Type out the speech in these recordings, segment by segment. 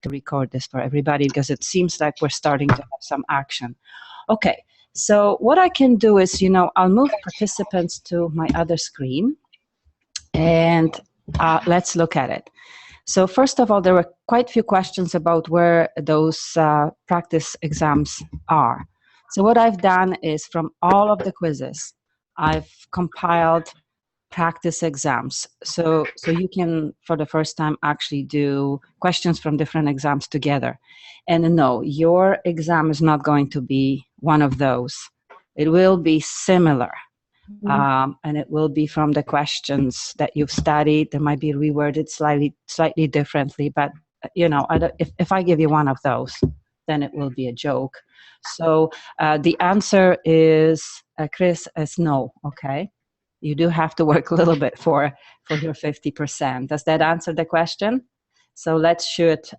to record this for everybody because it seems like we're starting to have some action. Okay, so what I can do is, I'll move participants to my other screen and let's look at it. So first of all, there were quite a few questions about where those practice exams are. So what I've done is from all of the quizzes, I've compiled practice exams. So you can, for the first time, actually do questions from different exams together. And no, your exam is not going to be one of those. It will be similar. And it will be from the questions that you've studied. They might be reworded slightly differently, but if I give you one of those, then it will be a joke. So the answer is, Chris, is no. Okay, you do have to work a little bit for your 50%. Does that answer the question? So let's shoot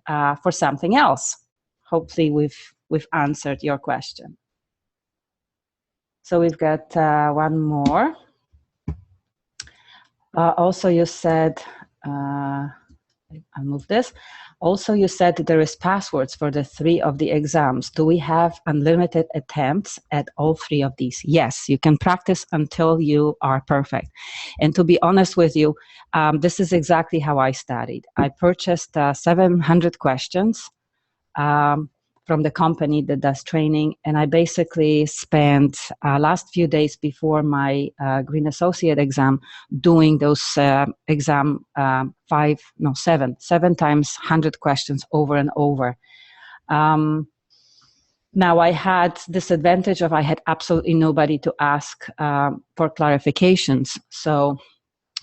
for something else. Hopefully, we've answered your question. So we've got one more. Also, you said, I'll move this. Also, you said that there is passwords for the 3 of the exams. Do we have unlimited attempts at all 3 of these? Yes, you can practice until you are perfect. And to be honest with you, this is exactly how I studied. I purchased 700 questions from the company that does training. And I basically spent last few days before my Green Associate exam doing those seven times 100 questions over and over. Now I had this advantage of I had absolutely nobody to ask for clarifications. So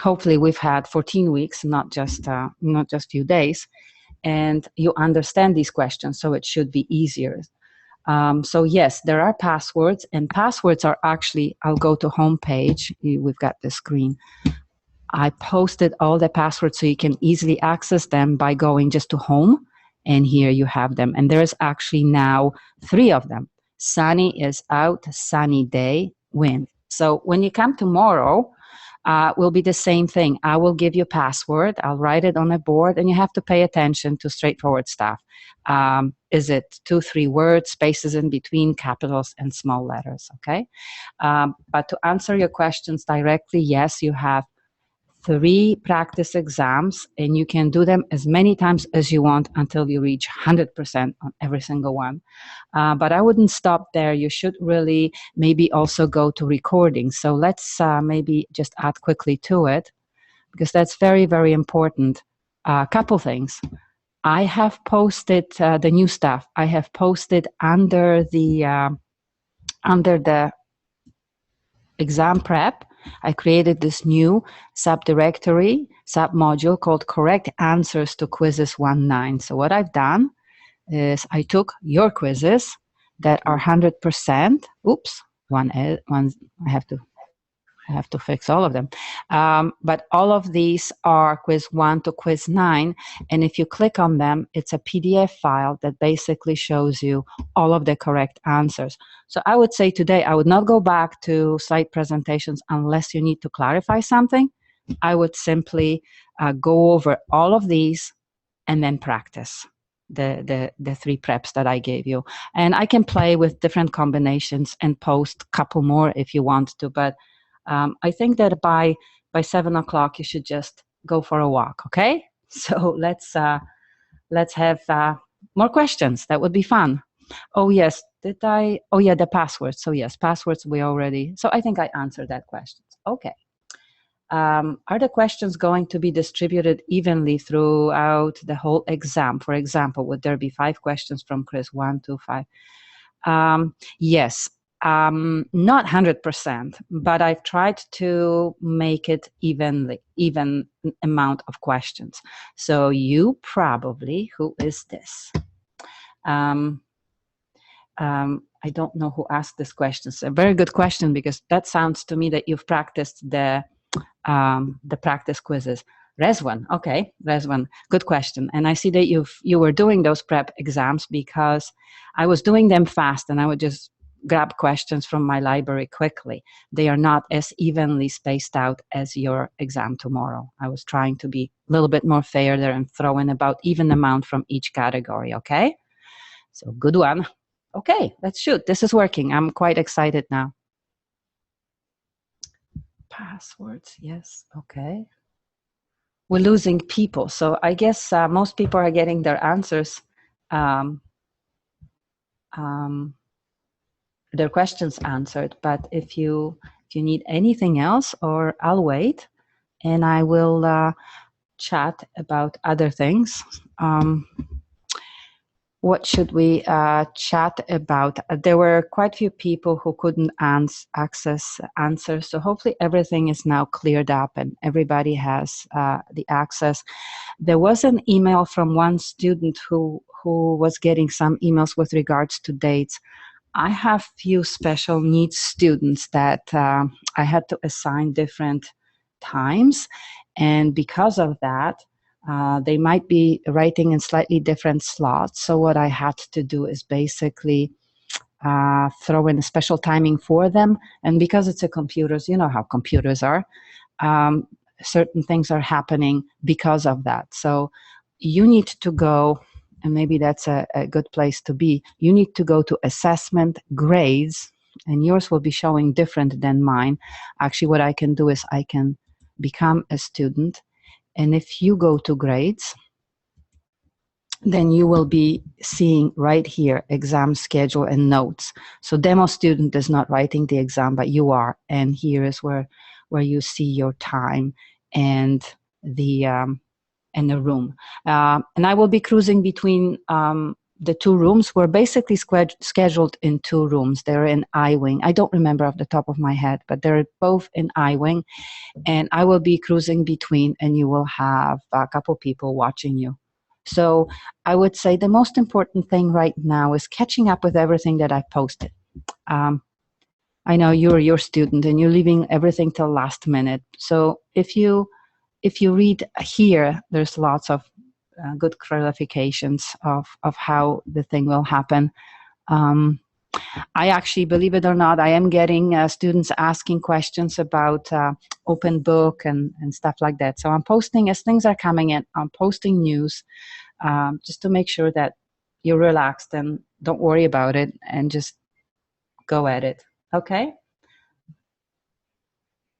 hopefully we've had 14 weeks, not just few days. And you understand these questions, so it should be easier. So yes, there are passwords, and passwords are actually, I'll go to homepage. We've got the screen. I posted all the passwords so you can easily access them by going just to home, and here you have them. And there's actually now 3 of them. Sunny is out, sunny day, wind. So when you come tomorrow, will be the same thing. I will give you a password. I'll write it on a board, and you have to pay attention to straightforward stuff. Is it 2, 3 words, spaces in between, capitals and small letters, okay? But to answer your questions directly, yes, you have 3 practice exams, and you can do them as many times as you want until you reach 100% on every single one. But I wouldn't stop there. You should really maybe also go to recording. So let's maybe just add quickly to it, because that's very, very important. A couple things. I have posted the new stuff. I have posted under the exam prep. I created this new subdirectory, submodule called Correct Answers to Quizzes 1-9. So what I've done is I took your quizzes that are 100%. Oops, one I have to fix all of them. But all of these are quiz 1 to quiz 9. And if you click on them, it's a PDF file that basically shows you all of the correct answers. So I would say today, I would not go back to slide presentations unless you need to clarify something. I would simply go over all of these and then practice the 3 preps that I gave you. And I can play with different combinations and post a couple more if you want to, but I think that by 7 o'clock you should just go for a walk. Okay, so let's have more questions. That would be fun. Oh yes, did I? Oh yeah, the passwords. So yes, passwords we already. So I think I answered that question. Okay. Are the questions going to be distributed evenly throughout the whole exam? For example, would there be 5 questions from Chris 1 to 5? Yes. Not 100%, but I've tried to make it even amount of questions. So you probably, who is this? I don't know who asked this question. It's a very good question, because that sounds to me that you've practiced the practice quizzes. Rezwan, okay, Rezwan, good question. And I see that you were doing those prep exams, because I was doing them fast and I would just grab questions from my library quickly. They are not as evenly spaced out as your exam tomorrow. I was trying to be a little bit more fair there and throw in about even amount from each category, okay? So good one. Okay, let's shoot. This is working. I'm quite excited now. Passwords, yes, okay. We're losing people. So I guess most people are getting their answers, their questions answered. But if you need anything else, or I'll wait and I will chat about other things. What should we chat about? There were quite a few people who couldn't access answers. So hopefully everything is now cleared up and everybody has the access. There was an email from one student who was getting some emails with regards to dates. I have few special needs students that I had to assign different times. And because of that, they might be writing in slightly different slots. So what I had to do is basically throw in a special timing for them. And because it's a computers, you know how computers are, certain things are happening because of that. So you need to go, and maybe that's a good place to be. You need to go to assessment grades, and yours will be showing different than mine. Actually, what I can do is I can become a student. And if you go to grades, then you will be seeing right here, exam schedule and notes. So demo student is not writing the exam, but you are. And here is where you see your time and the room. And I will be cruising between the two rooms. We're basically scheduled in two rooms. They're in I-Wing. I don't remember off the top of my head, but they're both in I-Wing. And I will be cruising between, and you will have a couple people watching you. So I would say the most important thing right now is catching up with everything that I posted. I know you're your student and you're leaving everything till last minute. So if you read here, there's lots of good clarifications of how the thing will happen. I actually, believe it or not, I am getting students asking questions about open book and stuff like that. So I'm posting, as things are coming in, I'm posting news just to make sure that you're relaxed and don't worry about it and just go at it. Okay?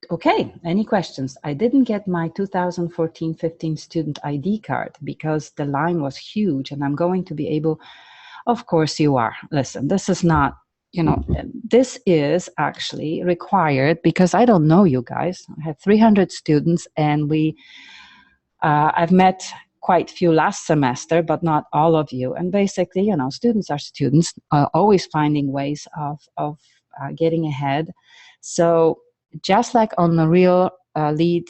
Okay, any questions? I didn't get my 2014-15 student ID card because the line was huge, and I'm going to be able, of course you are. Listen, this is not, this is actually required because I don't know you guys. I have 300 students, and I've met quite few last semester, but not all of you. And basically, students are students, always finding ways of getting ahead. So just like on the real lead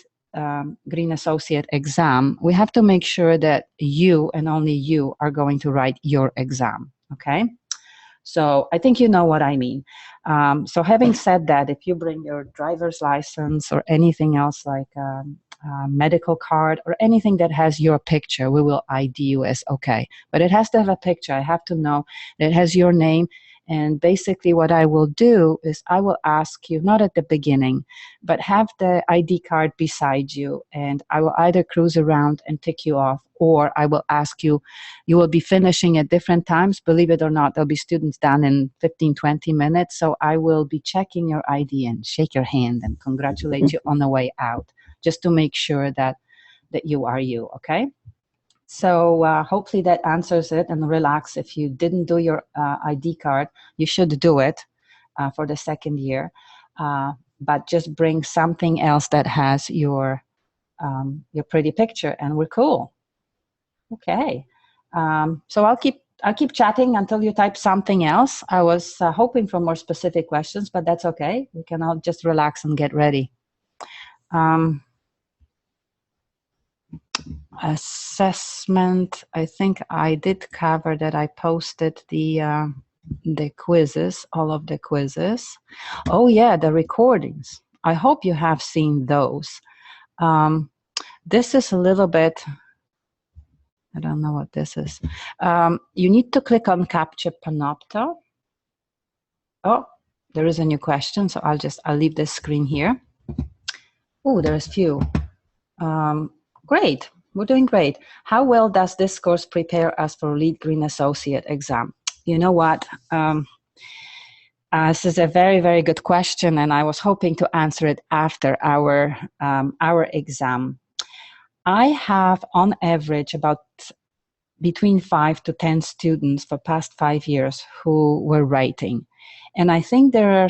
Green Associate exam, we have to make sure that you and only you are going to write your exam, okay? So I think you know what I mean. So having said that, if you bring your driver's license or anything else like medical card or anything that has your picture, we will ID you as okay. But it has to have a picture. I have to know that it has your name. And basically what I will do is I will ask you, not at the beginning, but have the ID card beside you, and I will either cruise around and tick you off, or I will ask you, you will be finishing at different times. Believe it or not, there'll be students done in 15, 20 minutes. So I will be checking your ID and shake your hand and congratulate you on the way out, just to make sure that you are you, okay? So hopefully that answers it, and relax. If you didn't do your ID card, you should do it for the second year. But just bring something else that has your pretty picture, and we're cool. Okay. So I'll keep chatting until you type something else. I was hoping for more specific questions, but that's okay. We can all just relax and get ready. Assessment, I think I did cover that. I posted the quizzes, all of the quizzes. Oh yeah, the recordings. I hope you have seen those. This is a little bit, I don't know what this is. You need to click on Capture Panopto. Oh, there is a new question, so I'll leave this screen here. Oh, there's few. Great, we're doing great. How well does this course prepare us for Lead Green Associate exam? You know what? This is a very, very good question, and I was hoping to answer it after our exam. I have, on average, about between 5 to 10 students for past 5 years who were writing, and I think there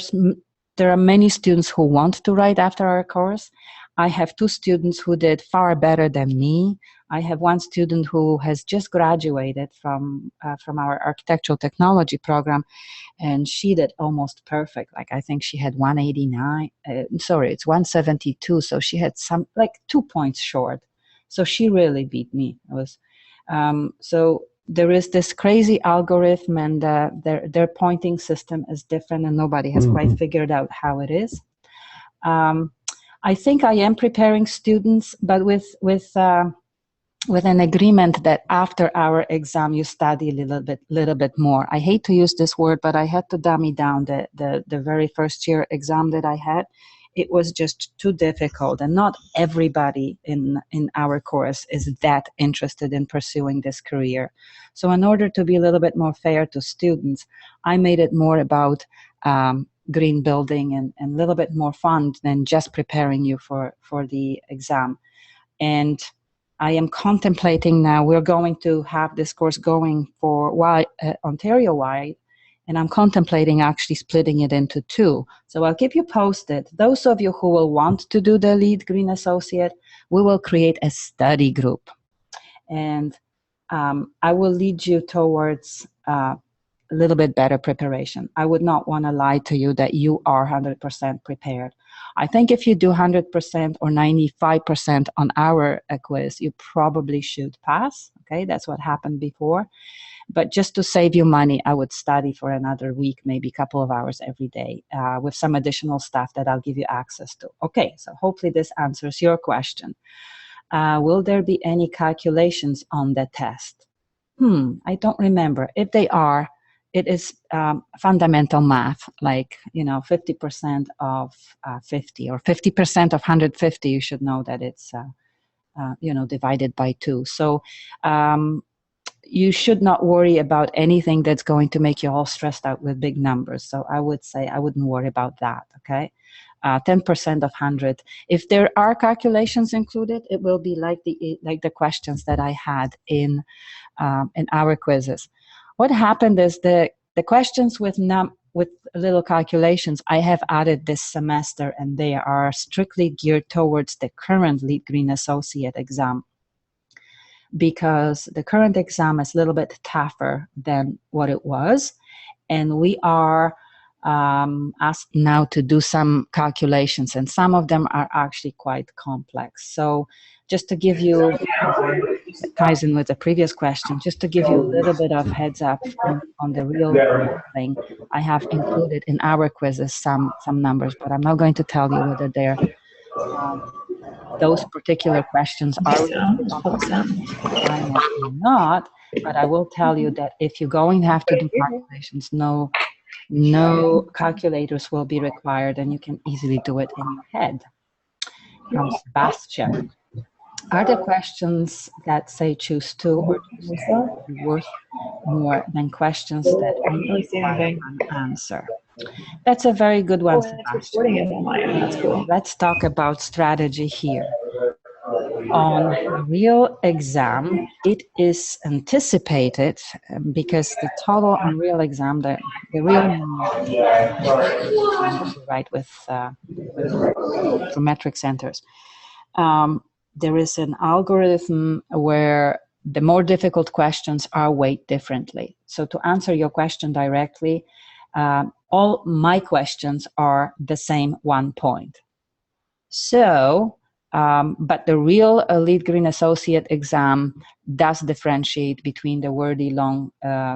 are many students who want to write after our course. I have 2 students who did far better than me. I have 1 student who has just graduated from our architectural technology program, and she did almost perfect. Like, I think she had 189. Sorry, it's 172. So she had some, like, 2 points short. So she really beat me. It was so there is this crazy algorithm, and their pointing system is different, and nobody has quite figured out how it is. I think I am preparing students, but with an agreement that after our exam you study a little bit more. I hate to use this word, but I had to dummy down the very first year exam that I had. It was just too difficult, and not everybody in our course is that interested in pursuing this career. So in order to be a little bit more fair to students, I made it more about green building and a little bit more fun than just preparing you for the exam. And I am contemplating now, we're going to have this course going for Ontario-wide, and I'm contemplating actually splitting it into 2. So I'll keep you posted. Those of you who will want to do the Lead Green Associate, we will create a study group. And I will lead you towards a little bit better preparation. I would not want to lie to you that you are 100% prepared. I think if you do 100% or 95% on our quiz, you probably should pass. Okay, that's what happened before. But just to save you money, I would study for another week, maybe a couple of hours every day, with some additional stuff that I'll give you access to. Okay, so hopefully this answers your question. Will there be any calculations on the test? I don't remember. If they are, it is fundamental math, like, 50% of 50 or 50% of 150. You should know that it's, divided by 2. So you should not worry about anything that's going to make you all stressed out with big numbers. So I would say I wouldn't worry about that, okay? 10% of 100. If there are calculations included, it will be like the questions that I had in our quizzes. What happened is the questions with little calculations I have added this semester, and they are strictly geared towards the current Lead Green Associate exam, because the current exam is a little bit tougher than what it was, and we are asked now to do some calculations, and some of them are actually quite complex. So just to give you, it ties in with the previous question, just to give you a little bit of heads up on the real thing, I have included in our quizzes some numbers, but I'm not going to tell you whether they're those particular questions are not, but I will tell you that if you're going to have to do calculations, no calculators will be required, and you can easily do it in your head. From Sebastian. Are there questions that say choose 2 or choose 3 worth more than questions that only require an answer? That's a very good one, Sebastian. Let's talk about strategy here. On the real exam, it is anticipated, because the total on real exam, the real right with metric centers, there is an algorithm where the more difficult questions are weighted differently. So to answer your question directly, all my questions are the same 1 point. So, but the real Lead Green Associate exam does differentiate between the wordy long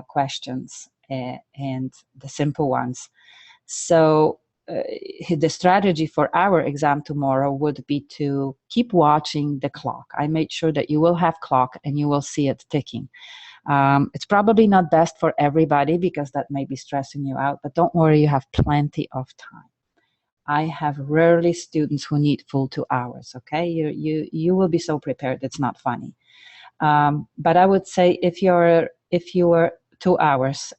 questions and the simple ones. So the strategy for our exam tomorrow would be to keep watching the clock. I made sure that you will have clock and you will see it ticking. It's probably not best for everybody because that may be stressing you out, but don't worry, you have plenty of time. I have rarely students who need full 2 hours. Okay, you will be so prepared. It's not funny. But I would say if you're 2 hours,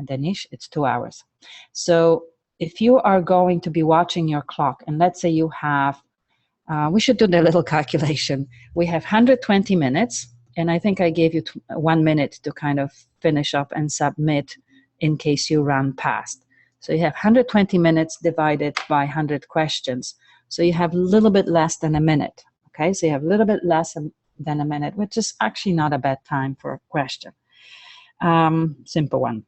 Danish, it's 2 hours. So if you are going to be watching your clock, and let's say you have, we should do the little calculation. We have 120 minutes, and I think I gave you 1 minute to kind of finish up and submit in case you run past. So you have 120 minutes divided by 100 questions. So you have a little bit less than a minute. Okay, so you have a little bit less than a minute, which is actually not a bad time for a question. Simple one.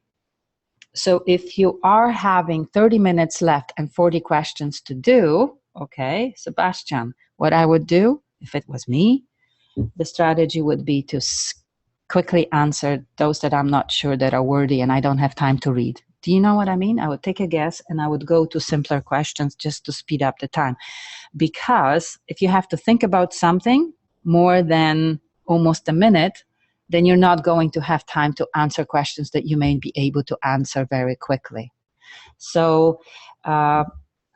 So if you are having 30 minutes left and 40 questions to do, okay, Sebastian, what I would do if it was me, the strategy would be to quickly answer those that I'm not sure that are worthy and I don't have time to read. Do you know what I mean? I would take a guess and I would go to simpler questions just to speed up the time. Because if you have to think about something more than almost a minute, then you're not going to have time to answer questions that you may be able to answer very quickly. So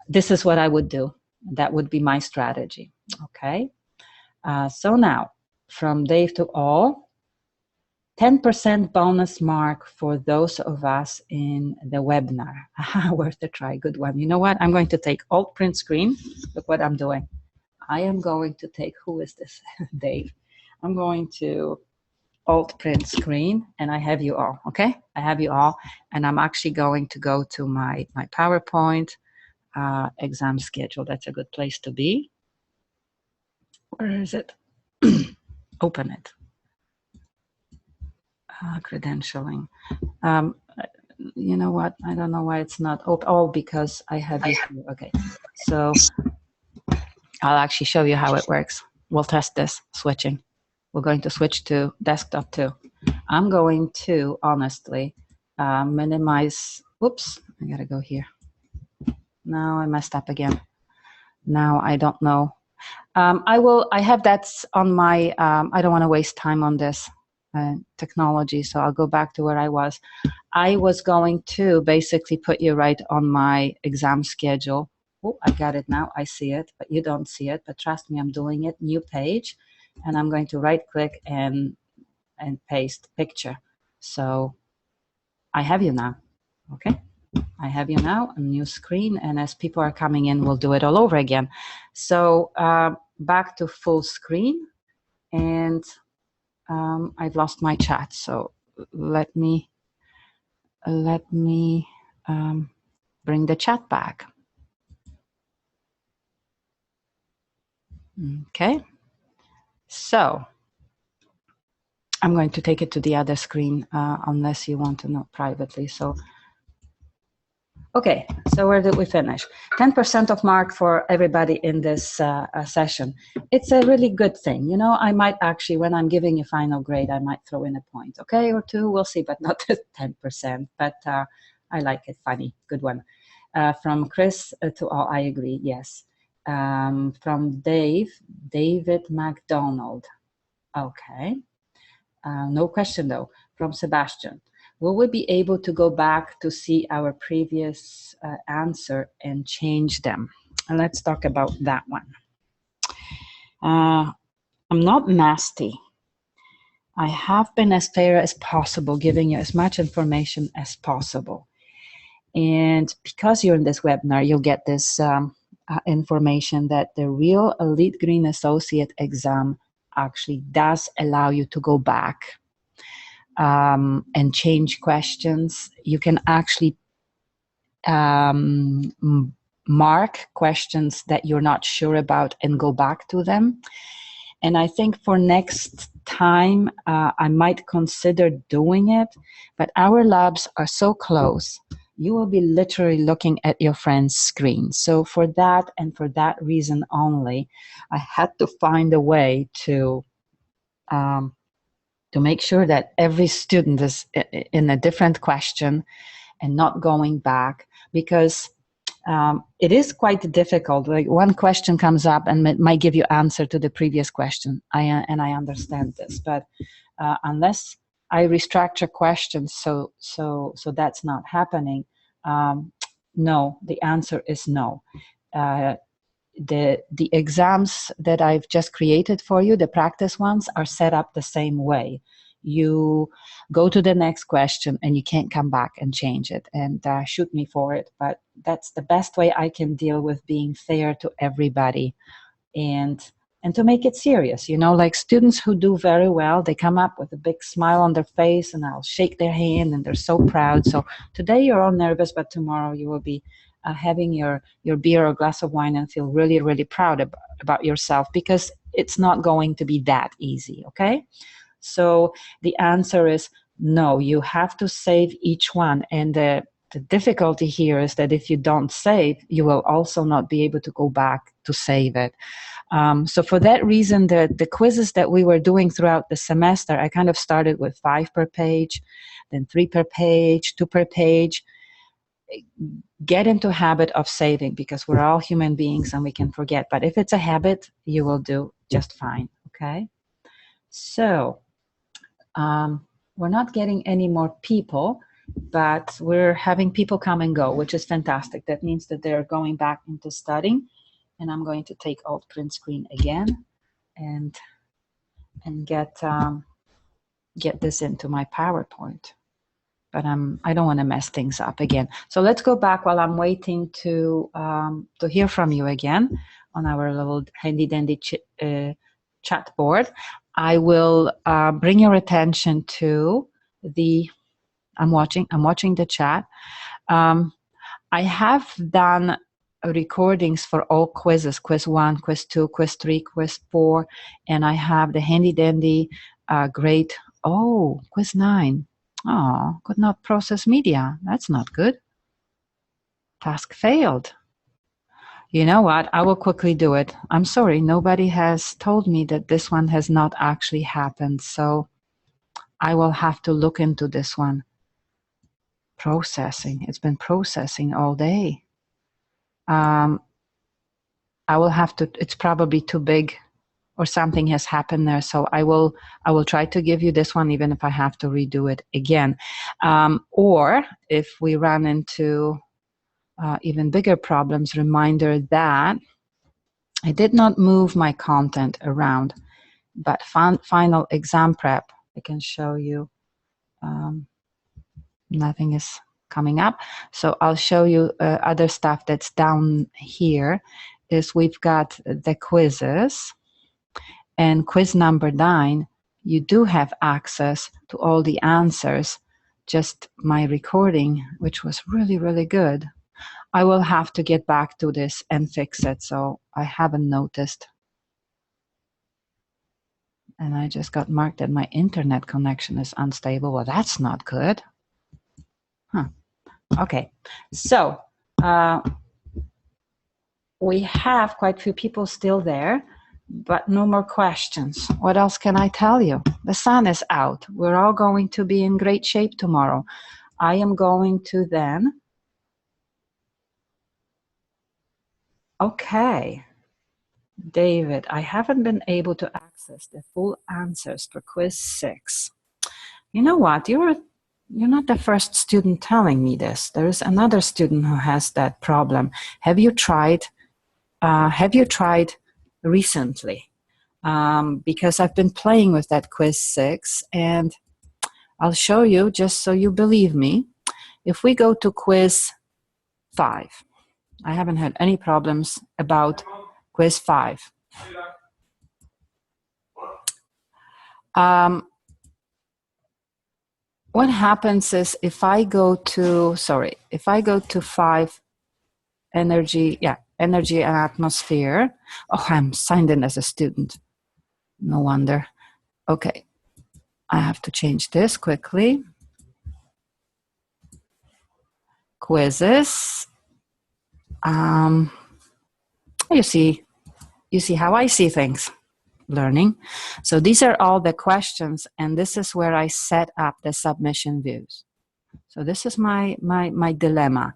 this is what I would do. That would be my strategy. Okay. So now, from Dave to all, 10% bonus mark for those of us in the webinar. Worth a try. Good one. You know what? I'm going to take Alt Print Screen. Look what I'm doing. I am going to take, who is this? Dave. I'm going to Alt Print Screen, and I have you all, okay? I have you all, and I'm actually going to go to my PowerPoint exam schedule. That's a good place to be. Where is it? Open it. Credentialing. You know what? I don't know why it's not open. Oh, because I have you here. Okay, so I'll actually show you how it works. We'll test this switching. We're going to switch to desktop too. I'm going to honestly minimize. Whoops, I gotta go here. Now I messed up again. Now I don't know. I have that on my, I don't want to waste time on this technology, so I'll go back to where I was. I was going to basically put you right on my exam schedule. Oh, I got it now. I see it, but you don't see it. But trust me, I'm doing it. New page. And I'm going to right click and paste picture. So I have you now. Okay. I have you now, a new screen. And as people are coming in, we'll do it all over again. So back to full screen. And I've lost my chat. So let me bring the chat back. Okay. So I'm going to take it to the other screen unless you want to know privately. So, okay, so where did we finish? 10% of mark for everybody in this session. It's a really good thing. You know, I might actually, when I'm giving a final grade, I might throw in a point, okay, or two, we'll see, but not 10%. But I like it, funny, good one. From Chris to all, I agree, yes. From David McDonald. Okay. No question though, from Sebastian. Will we be able to go back to see our previous answer and change them? And let's talk about that one. I'm not nasty. I have been as fair as possible, giving you as much information as possible. And because you're in this webinar, you'll get this information that the real Elite Green Associate exam actually does allow you to go back and change questions. You can actually mark questions that you're not sure about and go back to them. And I think for next time, I might consider doing it, but our labs are so close. You will be literally looking at your friend's screen. So for that and for that reason only, I had to find a way to make sure that every student is in a different question and not going back, because it is quite difficult. Like one question comes up and it might give you answer to the previous question. And I understand this, but unless I restructure questions so that's not happening. No, the answer is no. The exams that I've just created for you, the practice ones, are set up the same way. You go to the next question and you can't come back and change it, and shoot me for it. But that's the best way I can deal with being fair to everybody, and to make it serious. Like students who do very well, they come up with a big smile on their face and I'll shake their hand and they're so proud. So today you're all nervous, but tomorrow you will be having your beer or glass of wine and feel really, really proud about yourself, because it's not going to be that easy, okay? So the answer is no, you have to save each one. And the difficulty here is that if you don't save, you will also not be able to go back to save it. So for that reason, the quizzes that we were doing throughout the semester, I kind of started with 5 per page, then 3 per page, 2 per page. Get into a habit of saving, because we're all human beings and we can forget. But if it's a habit, you will do just fine, okay? So we're not getting any more people, but we're having people come and go, which is fantastic. That means that they're going back into studying. And I'm going to take Alt print screen again and get this into my PowerPoint. But I don't want to mess things up again. So let's go back while I'm waiting to hear from you again on our little handy dandy chat board. I will bring your attention to I'm watching the chat. I have done recordings for all quizzes, quiz 1, quiz 2, quiz 3, quiz 4, and I have the handy dandy grade, quiz 9. Oh, could not process media. That's not good. Task failed. You know what? I will quickly do it. I'm sorry, nobody has told me that this one has not actually happened, so I will have to look into this one. Processing. It's been processing all day. I will have to, it's probably too big or something has happened there. So I will try to give you this one, even if I have to redo it again. Or if we run into even bigger problems, reminder that I did not move my content around, but final exam prep, I can show you. Nothing is coming up. So I'll show you other stuff that's down here. Is we've got the quizzes, and quiz number 9, you do have access to all the answers, just my recording, which was really, really good. I will have to get back to this and fix it, so I haven't noticed. And I just got marked that my internet connection is unstable. Well, that's not good. Huh. Okay, so we have quite a few people still there, but no more questions. What else can I tell you? The sun is out. We're all going to be in great shape tomorrow. I am going to then... Okay. David, I haven't been able to access the full answers for quiz 6. You know what? You're not the first student telling me this. There is another student who has that problem. Have you tried recently? Because I've been playing with that quiz 6, and I'll show you just so you believe me. If we go to quiz 5, I haven't had any problems about quiz 5. What happens is if I go to 5, energy and atmosphere. Oh, I'm signed in as a student. No wonder. Okay, I have to change this quickly. Quizzes. You see how I see things. Learning. So these are all the questions, and this is where I set up the submission views. So this is my dilemma.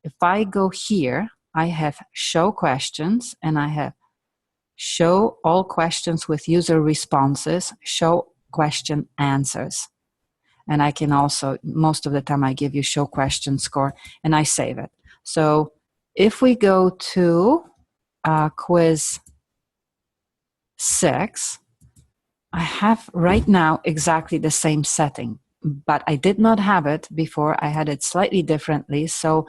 If I go here, I have show questions, and I have show all questions with user responses, show question answers. And I can also, most of the time I give you show question score and I save it. So if we go to quiz 6, I have right now exactly the same setting, but I did not have it before. I had it slightly differently. So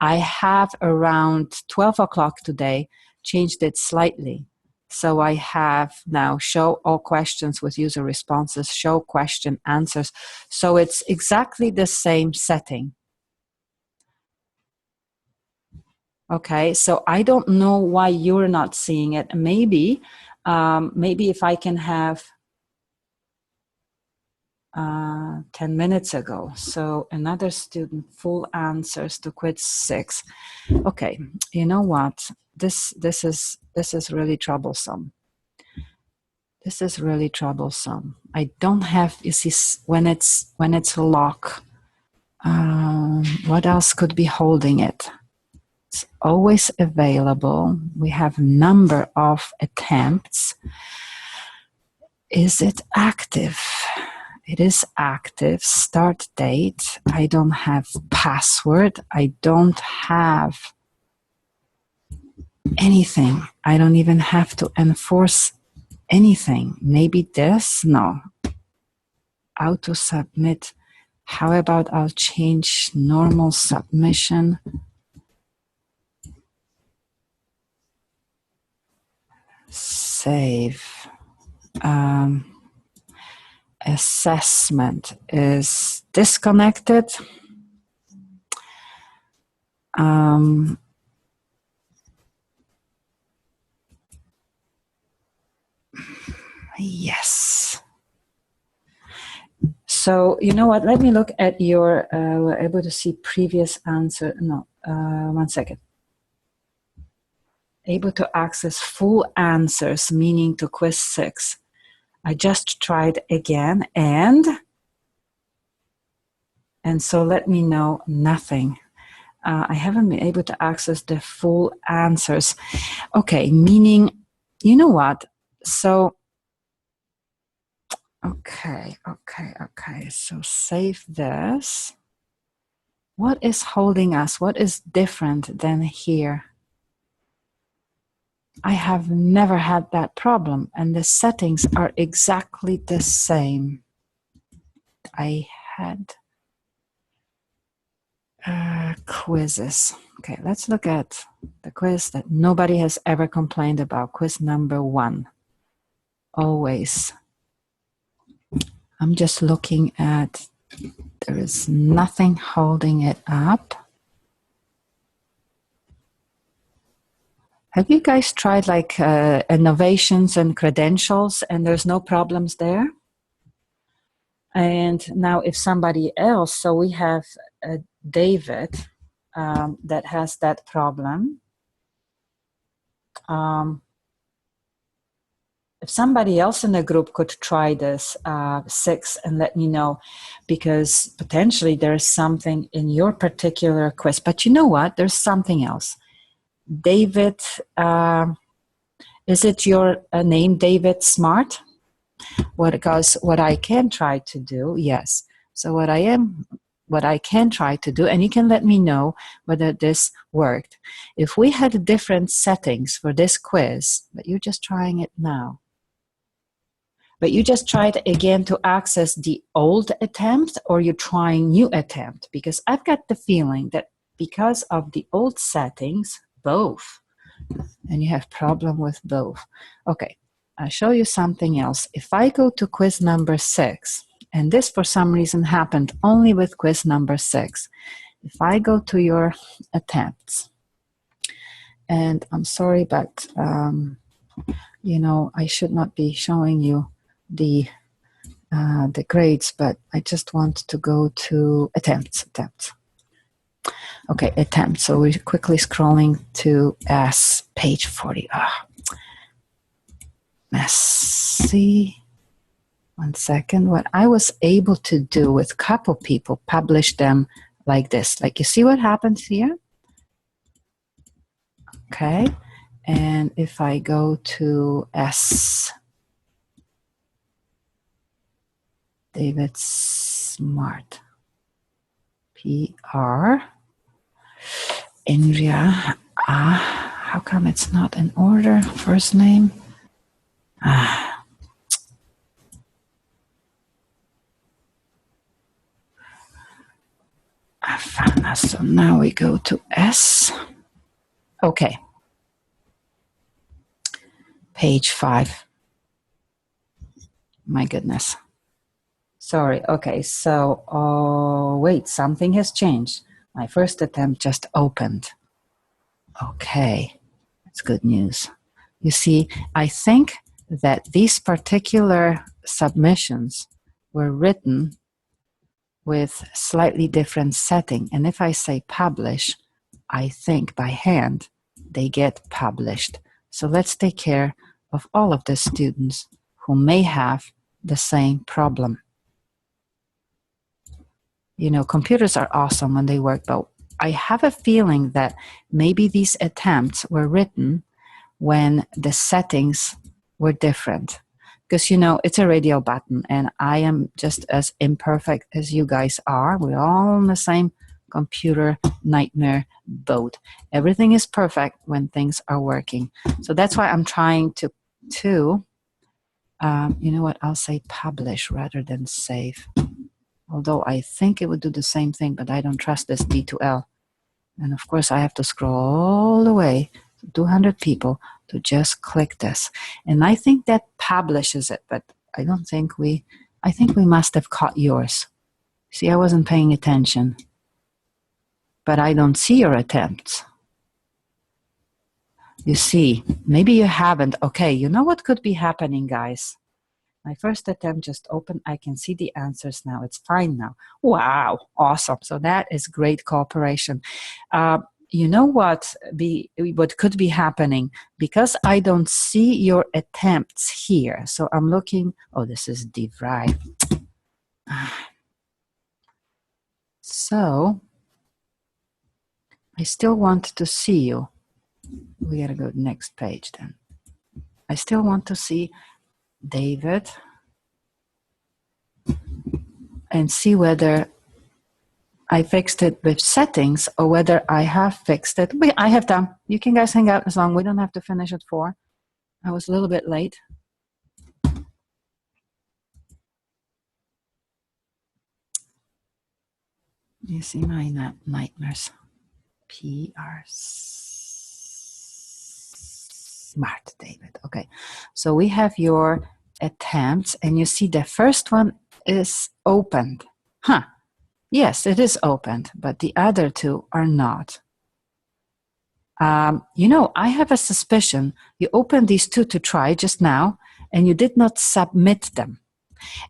I have around 12 o'clock today changed it slightly. So I have now show all questions with user responses, show question answers. So it's exactly the same setting. Okay, so I don't know why you're not seeing it. Maybe if I can have 10 minutes ago. So another student, full answers to quiz 6. Okay, you know what? This is really troublesome. This is really troublesome. I don't have, you see, when it's a lock, what else could be holding it? It's always available. We have number of attempts. Is it active? It is active. Start date. I don't have password. I don't have anything. I don't even have to enforce anything. Maybe this? No. Auto submit. How about I'll change normal submission? Save. Assessment is disconnected. Yes. So you know what? Let me look at your. We're able to see previous answer. No, 1 second. Able to access full answers, meaning to quiz 6. I just tried again, and so let me know nothing. I haven't been able to access the full answers. Okay, meaning, you know what? So, okay. So save this. What is holding us? What is different than here? I have never had that problem, and the settings are exactly the same. I had quizzes. Okay, let's look at the quiz that nobody has ever complained about. Quiz number 1. Always. I'm just looking at, there is nothing holding it up. Have you guys tried like innovations and credentials and there's no problems there? And now if somebody else, so we have David that has that problem. If somebody else in the group could try this 6 and let me know, because potentially there's something in your particular quiz. But you know what? There's something else. David, is it your name, David Smart? Because what I can try to do, yes. So what I can try to do, and you can let me know whether this worked. If we had different settings for this quiz, but you're just trying it now. But you just tried again to access the old attempt, or you're trying new attempt? Because I've got the feeling that because of the old settings, both, and you have problem with both. Okay, I'll show you something else. If I go to quiz number 6, and this for some reason happened only with quiz number 6. If I go to your attempts, and I'm sorry, but you know, I should not be showing you the grades, but I just want to go to attempts. Okay, attempts. So we're quickly scrolling to page 40. Messy. 1 second. What I was able to do with couple people, publish them like this. Like, you see what happens here? Okay. And if I go to David's Smart. PR. Indria. How come it's not in order? First name. Afana. So now we go to S. Okay. Page 5. My goodness. Sorry. Okay. So, wait, something has changed. My first attempt just opened. Okay. That's good news. You see, I think that these particular submissions were written with slightly different setting. And if I say publish, I think by hand, they get published. So let's take care of all of the students who may have the same problem. You know, computers are awesome when they work, but I have a feeling that maybe these attempts were written when the settings were different. Because, you know, it's a radio button and I am just as imperfect as you guys are. We're all in the same computer nightmare boat. Everything is perfect when things are working. So that's why I'm trying to you know what, I'll say publish rather than save. Although I think it would do the same thing, but I don't trust this D2L. And of course I have to scroll all the way to 200 people to just click this. And I think that publishes it, but I think we must have caught yours. See, I wasn't paying attention. But I don't see your attempts. You see, maybe you haven't. Okay, you know what could be happening, guys? My first attempt just opened. I can see the answers now. It's fine now. Wow, awesome. So that is great cooperation. You know what could be happening? Because I don't see your attempts here. So I'm looking. Oh, this is DeVry. So I still want to see you. We gotta go to the next page then. I still want to see David and see whether I fixed it with settings or whether I have fixed it. I have done. You can guys hang out as long. We don't have to finish at 4. I was a little bit late. You see my nightmares. PR Smart, David. Okay, so we have your attempts, and you see the first one is opened. Huh. Yes, it is opened, but the other 2 are not. You know, I have a suspicion you opened these 2 to try just now, and you did not submit them.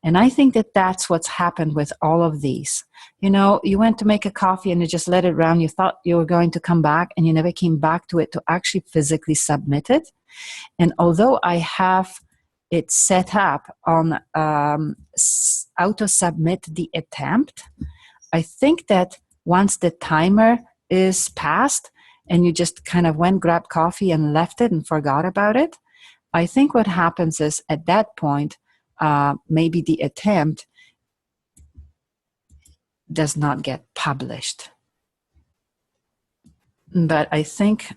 And I think that that's what's happened with all of these. You know, you went to make a coffee and you just let it run. You thought you were going to come back and you never came back to it to actually physically submit it. And although I have it set up on auto-submit the attempt, I think that once the timer is passed and you just kind of went, grabbed coffee and left it and forgot about it, I think what happens is at that point, maybe the attempt does not get published. But I think